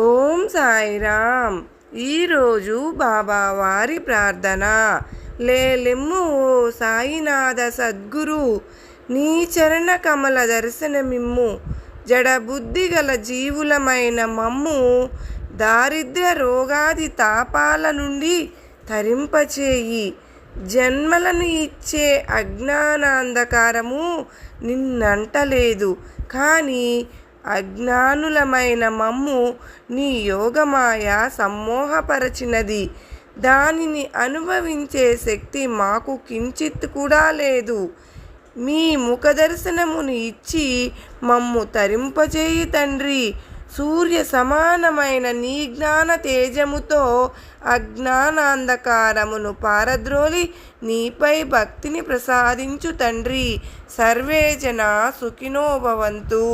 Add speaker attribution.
Speaker 1: ఓం సాయిరామ్. ఈరోజు బాబా వారి ప్రార్థన. లేలెమ్ము ఓ సాయినాథ సద్గురు, నీ చరణ కమల దర్శనమిమ్ము. జడబుద్ధి గల జీవులమైన మమ్ము దారిద్ర్య రోగాది తాపాల నుండి తరింపచేయి. జన్మలను ఇచ్చే అజ్ఞానాంధకారము నిన్నంటలేదు, కానీ అజ్ఞానులమైన మమ్ము నీ యోగమాయ సమ్మోహపరచినది. దానిని అనుభవించే శక్తి మాకు కించిత్ కూడా లేదు. మీ ముఖదర్శనమును ఇచ్చి మమ్ము తరింపచేయి తండ్రి. సూర్య సమానమైన నీ జ్ఞాన తేజముతో అజ్ఞానాంధకారమును పారద్రోలి నీపై భక్తిని ప్రసాదించు తండ్రి. సర్వే జనా సుఖినో భవంతు.